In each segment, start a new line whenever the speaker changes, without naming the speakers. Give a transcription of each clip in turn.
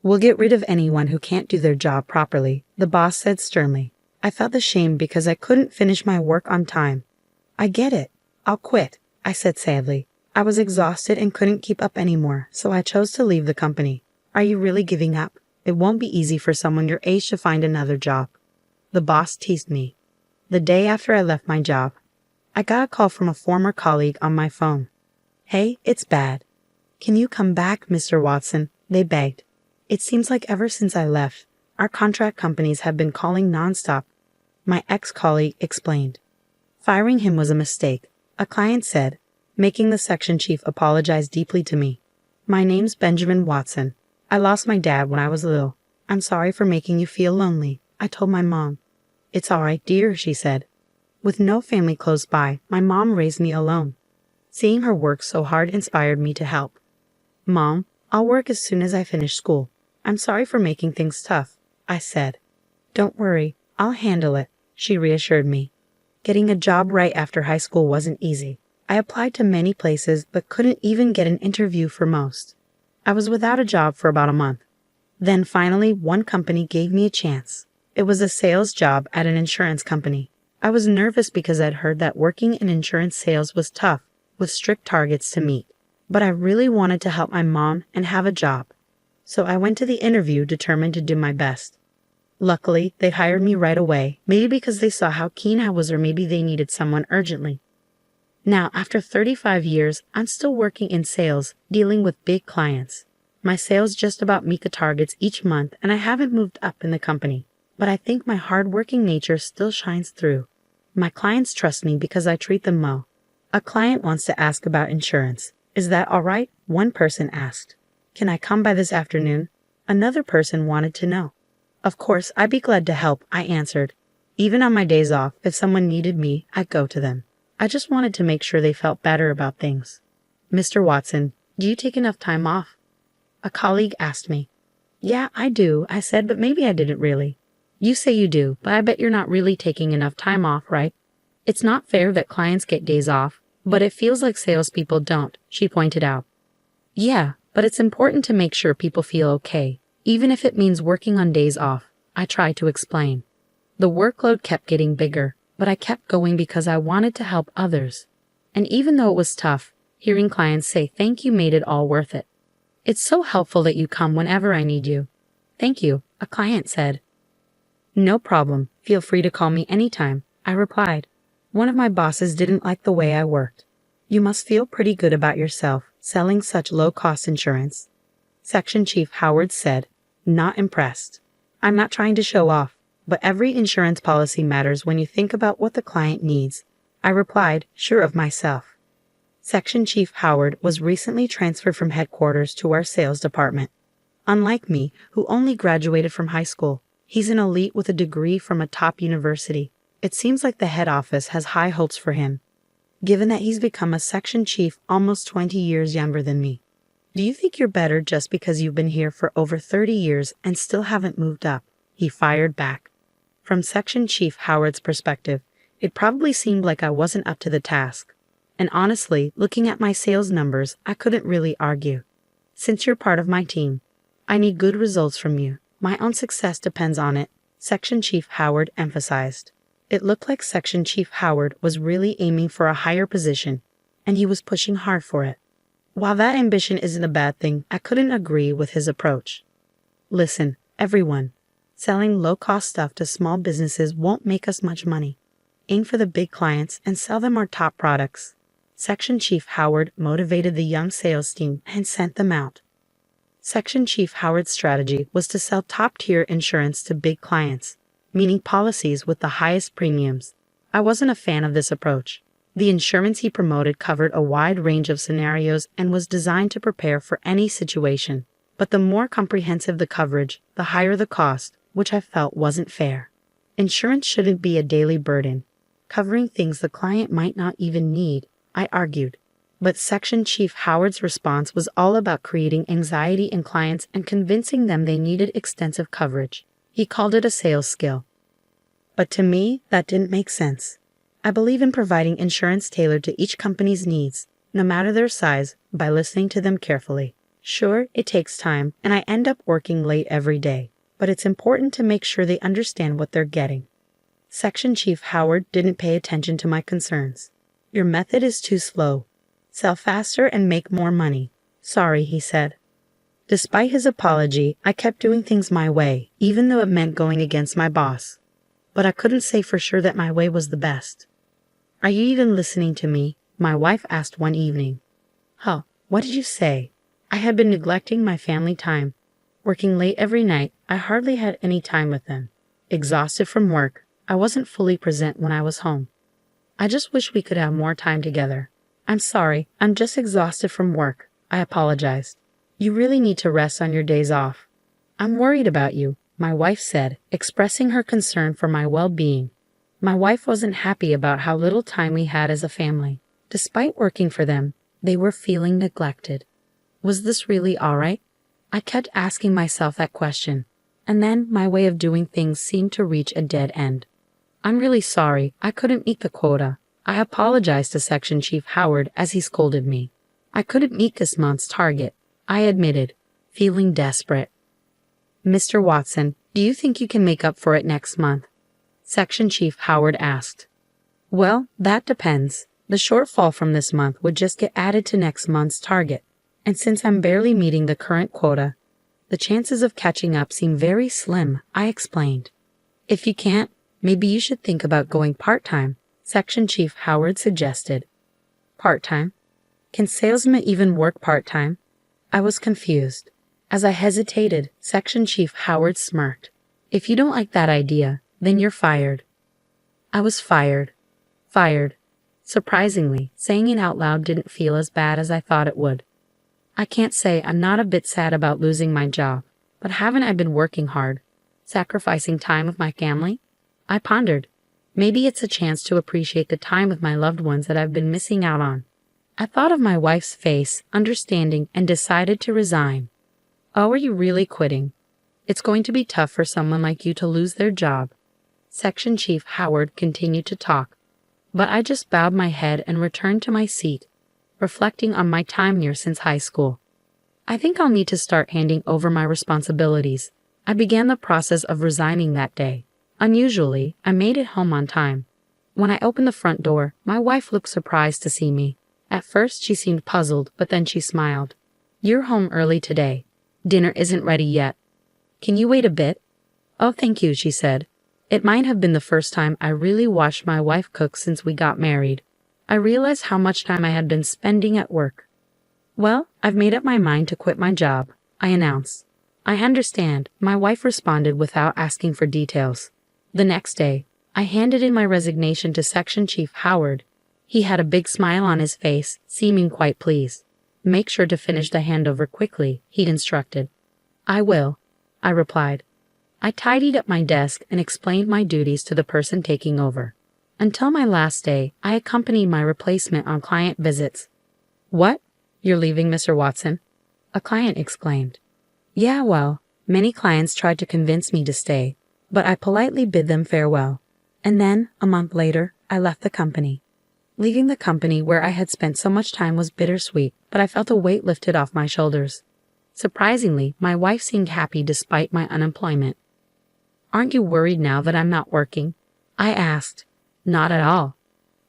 We'll get rid of anyone who can't do their job properly, the boss said sternly. I felt ashamed because I couldn't finish my work on time. I get it. I'll quit, I said sadly. I was exhausted and couldn't keep up anymore, so I chose to leave the company. Are you really giving up? It won't be easy for someone your age to find another job. The boss teased me. The day after I left my job, I got a call from a former colleague on my phone. Hey, it's bad. Can you come back, Mr. Watson? They begged. It seems like ever since I left, our contract companies have been calling nonstop. My ex-colleague explained. Firing him was a mistake, a client said, making the section chief apologize deeply to me. My name's Benjamin Watson. I lost my dad when I was little. I'm sorry for making you feel lonely, I told my mom. It's all right, dear, she said. With no family close by, my mom raised me alone. Seeing her work so hard inspired me to help. Mom, I'll work as soon as I finish school. I'm sorry for making things tough, I said. Don't worry, I'll handle it, she reassured me. Getting a job right after high school wasn't easy. I applied to many places but couldn't even get an interview for most. I was without a job for about a month. Then finally, one company gave me a chance. It was a sales job at an insurance company. I was nervous because I'd heard that working in insurance sales was tough, with strict targets to meet. But I really wanted to help my mom and have a job. So I went to the interview determined to do my best. Luckily, they hired me right away, maybe because they saw how keen I was or maybe they needed someone urgently. Now, after 35 years, I'm still working in sales, dealing with big clients. My sales just about meet the targets each month and I haven't moved up in the company. But I think my hard-working nature still shines through. My clients trust me because I treat them well. A client wants to ask about insurance. Is that all right? One person asked. Can I come by this afternoon? Another person wanted to know. Of course, I'd be glad to help, I answered. Even on my days off, if someone needed me, I'd go to them. I just wanted to make sure they felt better about things. Mr. Watson, do you take enough time off? A colleague asked me. Yeah, I do, I said, but maybe I didn't really. You say you do, but I bet you're not really taking enough time off, right? It's not fair that clients get days off, but it feels like salespeople don't, she pointed out. Yeah, but it's important to make sure people feel okay, even if it means working on days off, I tried to explain. The workload kept getting bigger, but I kept going because I wanted to help others. And even though it was tough, hearing clients say thank you made it all worth it. It's so helpful that you come whenever I need you. Thank you, a client said. No problem, feel free to call me anytime, I replied. One of my bosses didn't like the way I worked. You must feel pretty good about yourself, selling such low-cost insurance. Section Chief Howard said, not impressed. I'm not trying to show off, but every insurance policy matters when you think about what the client needs. I replied, sure of myself. Section Chief Howard was recently transferred from headquarters to our sales department. Unlike me, who only graduated from high school, he's an elite with a degree from a top university. It seems like the head office has high hopes for him, given that he's become a section chief almost 20 years younger than me. Do you think you're better just because you've been here for over 30 years and still haven't moved up? He fired back. From Section Chief Howard's perspective, it probably seemed like I wasn't up to the task. And honestly, looking at my sales numbers, I couldn't really argue. Since you're part of my team, I need good results from you. My own success depends on it, Section Chief Howard emphasized. It looked like Section Chief Howard was really aiming for a higher position, and he was pushing hard for it. While that ambition isn't a bad thing, I couldn't agree with his approach. Listen, everyone, selling low-cost stuff to small businesses won't make us much money. Aim for the big clients and sell them our top products. Section Chief Howard motivated the young sales team and sent them out. Section Chief Howard's strategy was to sell top-tier insurance to big clients, meaning policies with the highest premiums. I wasn't a fan of this approach. The insurance he promoted covered a wide range of scenarios and was designed to prepare for any situation. But the more comprehensive the coverage, the higher the cost, which I felt wasn't fair. Insurance shouldn't be a daily burden, covering things the client might not even need, I argued. But Section Chief Howard's response was all about creating anxiety in clients and convincing them they needed extensive coverage. He called it a sales skill. But to me, that didn't make sense. I believe in providing insurance tailored to each company's needs, no matter their size, by listening to them carefully. Sure, it takes time, and I end up working late every day, but it's important to make sure they understand what they're getting. Section Chief Howard didn't pay attention to my concerns. Your method is too slow. Sell faster and make more money. Sorry, he said. Despite his apology, I kept doing things my way, even though it meant going against my boss. But I couldn't say for sure that my way was the best. Are you even listening to me? My wife asked one evening. Huh, what did you say? I had been neglecting my family time. Working late every night, I hardly had any time with them. Exhausted from work, I wasn't fully present when I was home. I just wish we could have more time together. I'm sorry, I'm just exhausted from work. I apologized. You really need to rest on your days off. I'm worried about you, my wife said, expressing her concern for my well-being. My wife wasn't happy about how little time we had as a family. Despite working for them, they were feeling neglected. Was this really all right? I kept asking myself that question, and then my way of doing things seemed to reach a dead end. I'm really sorry, I couldn't meet the quota. I apologized to Section Chief Howard as he scolded me. I couldn't meet this month's target, I admitted, feeling desperate. Mr. Watson, do you think you can make up for it next month? Section Chief Howard asked. Well, that depends. The shortfall from this month would just get added to next month's target, and since I'm barely meeting the current quota, the chances of catching up seem very slim, I explained. If you can't, maybe you should think about going part-time, Section Chief Howard suggested. Part-time? Can salesmen even work part-time? I was confused. As I hesitated, Section Chief Howard smirked. If you don't like that idea, then you're fired. I was fired. Fired. Surprisingly, saying it out loud didn't feel as bad as I thought it would. I can't say I'm not a bit sad about losing my job, but haven't I been working hard, sacrificing time with my family? I pondered. Maybe it's a chance to appreciate the time with my loved ones that I've been missing out on. I thought of my wife's face, understanding, and decided to resign. Oh, are you really quitting? It's going to be tough for someone like you to lose their job. Section Chief Howard continued to talk, but I just bowed my head and returned to my seat, reflecting on my time here since high school. I think I'll need to start handing over my responsibilities. I began the process of resigning that day. Unusually, I made it home on time. When I opened the front door, my wife looked surprised to see me. At first, she seemed puzzled, but then she smiled. You're home early today. Dinner isn't ready yet. Can you wait a bit? Oh, thank you, she said. It might have been the first time I really watched my wife cook since we got married. I realized how much time I had been spending at work. Well, I've made up my mind to quit my job, I announced. I understand, my wife responded without asking for details. The next day, I handed in my resignation to Section Chief Howard. He had a big smile on his face, seeming quite pleased. Make sure to finish the handover quickly, he'd instructed. I will, I replied. I tidied up my desk and explained my duties to the person taking over. Until my last day, I accompanied my replacement on client visits. What? You're leaving, Mr. Watson? A client exclaimed. Yeah, well, many clients tried to convince me to stay, but I politely bid them farewell. And then, a month later, I left the company. Leaving the company where I had spent so much time was bittersweet, but I felt a weight lifted off my shoulders. Surprisingly, my wife seemed happy despite my unemployment. Aren't you worried now that I'm not working? I asked. Not at all.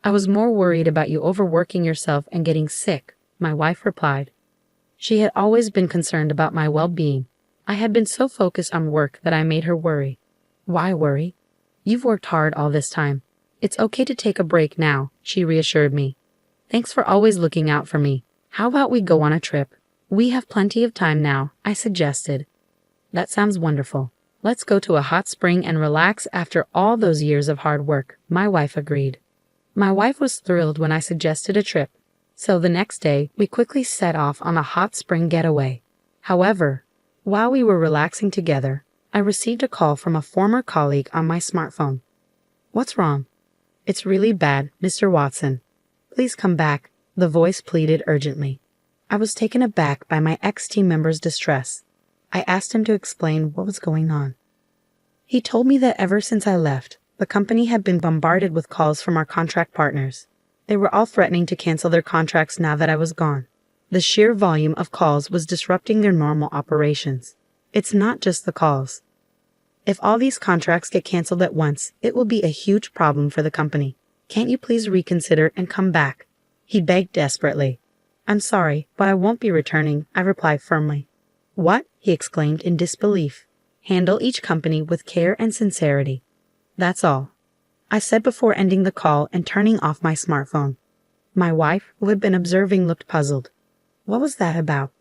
I was more worried about you overworking yourself and getting sick, my wife replied. She had always been concerned about my well-being. I had been so focused on work that I made her worry. Why worry? You've worked hard all this time. It's okay to take a break now, she reassured me. Thanks for always looking out for me. How about we go on a trip? We have plenty of time now, I suggested. That sounds wonderful. Let's go to a hot spring and relax after all those years of hard work, my wife agreed. My wife was thrilled when I suggested a trip, so the next day we quickly set off on a hot spring getaway. However, while we were relaxing together, I received a call from a former colleague on my smartphone. What's wrong? It's really bad, Mr. Watson. Please come back, the voice pleaded urgently. I was taken aback by my ex-team member's distress. I asked him to explain what was going on. He told me that ever since I left, the company had been bombarded with calls from our contract partners. They were all threatening to cancel their contracts now that I was gone. The sheer volume of calls was disrupting their normal operations. It's not just the calls. If all these contracts get canceled at once, it will be a huge problem for the company. Can't you please reconsider and come back? He begged desperately. I'm sorry, but I won't be returning, I replied firmly. What? He exclaimed in disbelief. Handle each company with care and sincerity. That's all, I said before ending the call and turning off my smartphone. My wife, who had been observing, looked puzzled. What was that about?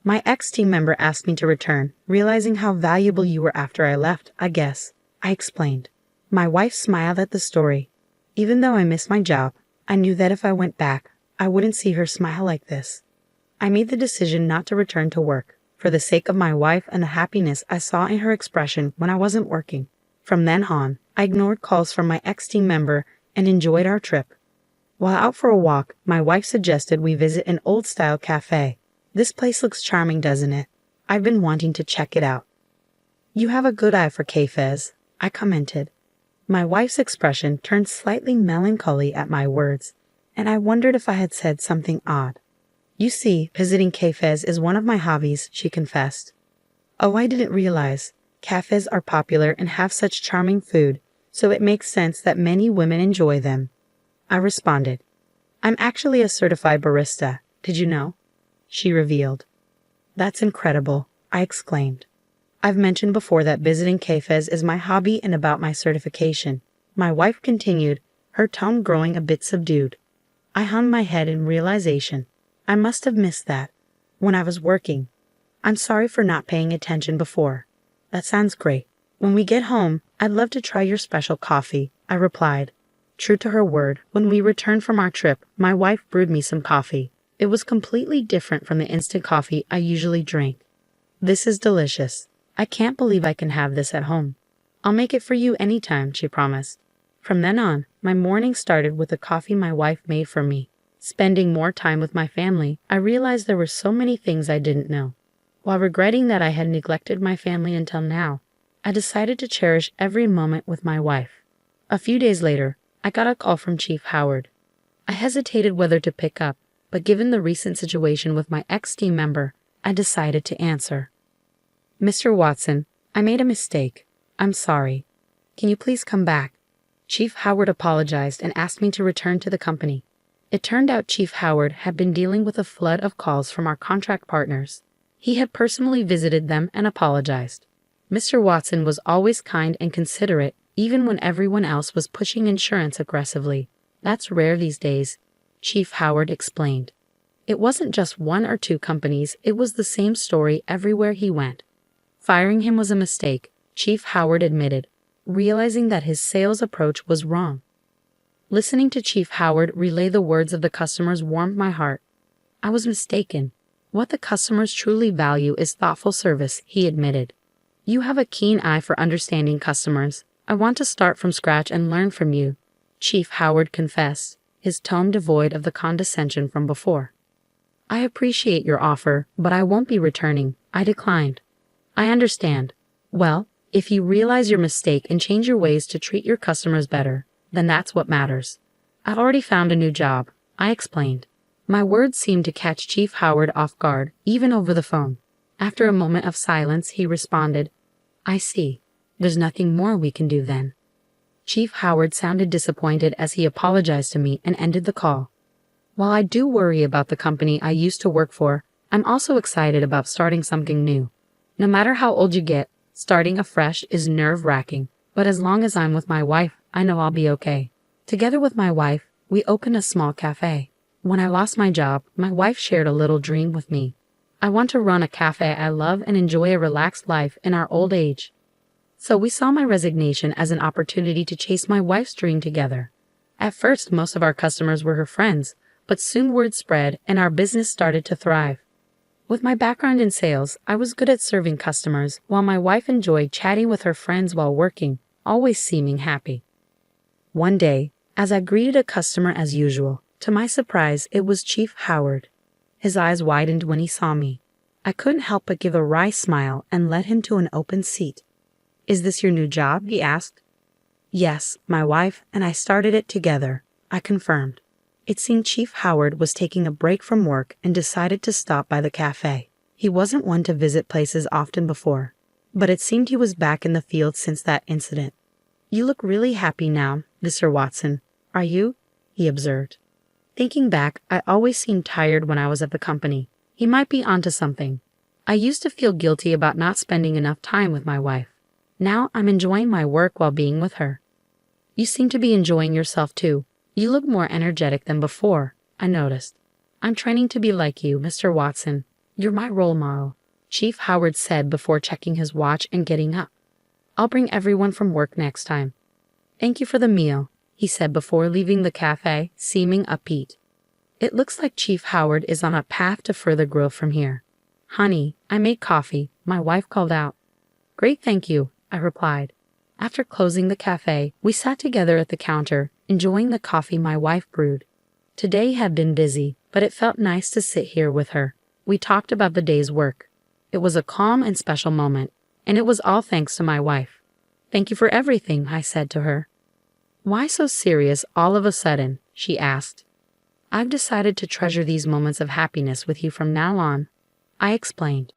My ex-team member asked me to return, realizing how valuable you were after I left, I guess, I explained. My wife smiled at the story. Even though I missed my job, I knew that if I went back, I wouldn't see her smile like this. I made the decision not to return to work, for the sake of my wife and the happiness I saw in her expression when I wasn't working. From then on, I ignored calls from my ex-team member and enjoyed our trip. While out for a walk, my wife suggested we visit an old-style cafe. This place looks charming, doesn't it? I've been wanting to check it out. You have a good eye for cafes, I commented. My wife's expression turned slightly melancholy at my words, and I wondered if I had said something odd. You see, visiting cafes is one of my hobbies, she confessed. Oh, I didn't realize. Cafes are popular and have such charming food, so it makes sense that many women enjoy them. I responded. I'm actually a certified barista, did you know? She revealed. That's incredible, I exclaimed. I've mentioned before that visiting cafes is my hobby and about my certification. My wife continued, her tone growing a bit subdued. I hung my head in realization. I must have missed that when I was working. I'm sorry for not paying attention before. That sounds great. When we get home, I'd love to try your special coffee, I replied. True to her word, when we returned from our trip, my wife brewed me some coffee. It was completely different from the instant coffee I usually drink. This is delicious. I can't believe I can have this at home. I'll make it for you anytime, she promised. From then on, my morning started with the coffee my wife made for me. Spending more time with my family, I realized there were so many things I didn't know. While regretting that I had neglected my family until now, I decided to cherish every moment with my wife. A few days later, I got a call from Chief Howard. I hesitated whether to pick up, but given the recent situation with my ex-team member, I decided to answer. Mr. Watson, I made a mistake. I'm sorry. Can you please come back? Chief Howard apologized and asked me to return to the company. It turned out Chief Howard had been dealing with a flood of calls from our contract partners. He had personally visited them and apologized. Mr. Watson was always kind and considerate, even when everyone else was pushing insurance aggressively. That's rare these days, Chief Howard explained. It wasn't just one or two companies, it was the same story everywhere he went. Firing him was a mistake, Chief Howard admitted, realizing that his sales approach was wrong. Listening to Chief Howard relay the words of the customers warmed my heart. I was mistaken. What the customers truly value is thoughtful service, he admitted. You have a keen eye for understanding customers. I want to start from scratch and learn from you, Chief Howard confessed, his tone devoid of the condescension from before. I appreciate your offer, but I won't be returning, I declined. I understand. Well, if you realize your mistake and change your ways to treat your customers better, then that's what matters. I've already found a new job, I explained. My words seemed to catch Chief Howard off guard, even over the phone. After a moment of silence, he responded, I see. There's nothing more we can do then. Chief Howard sounded disappointed as he apologized to me and ended the call. While I do worry about the company I used to work for, I'm also excited about starting something new. No matter how old you get, starting afresh is nerve-wracking, but as long as I'm with my wife, I know I'll be okay. Together with my wife, we opened a small cafe. When I lost my job, my wife shared a little dream with me. I want to run a cafe I love and enjoy a relaxed life in our old age. So we saw my resignation as an opportunity to chase my wife's dream together. At first, most of our customers were her friends, but soon word spread and our business started to thrive. With my background in sales, I was good at serving customers, while my wife enjoyed chatting with her friends while working, always seeming happy. One day, as I greeted a customer as usual, to my surprise, it was Chief Howard. His eyes widened when he saw me. I couldn't help but give a wry smile and led him to an open seat. Is this your new job? He asked. Yes, my wife and I started it together, I confirmed. It seemed Chief Howard was taking a break from work and decided to stop by the cafe. He wasn't one to visit places often before, but it seemed he was back in the field since that incident. "You look really happy now, Mr. Watson. Are you?" he observed. Thinking back, I always seemed tired when I was at the company. He might be onto something. I used to feel guilty about not spending enough time with my wife. Now I'm enjoying my work while being with her. "You seem to be enjoying yourself too. You look more energetic than before," I noticed. "I'm training to be like you, Mr. Watson. You're my role model," Chief Howard said before checking his watch and getting up. "I'll bring everyone from work next time." "Thank you for the meal," he said before leaving the cafe, seeming upbeat. It looks like Chief Howard is on a path to further growth from here. "Honey, I made coffee," my wife called out. "Great, thank you," I replied. After closing the cafe, we sat together at the counter, enjoying the coffee my wife brewed. Today had been busy, but it felt nice to sit here with her. We talked about the day's work. It was a calm and special moment, and it was all thanks to my wife. "Thank you for everything," I said to her. "Why so serious all of a sudden?" she asked. "I've decided to treasure these moments of happiness with you from now on," I explained.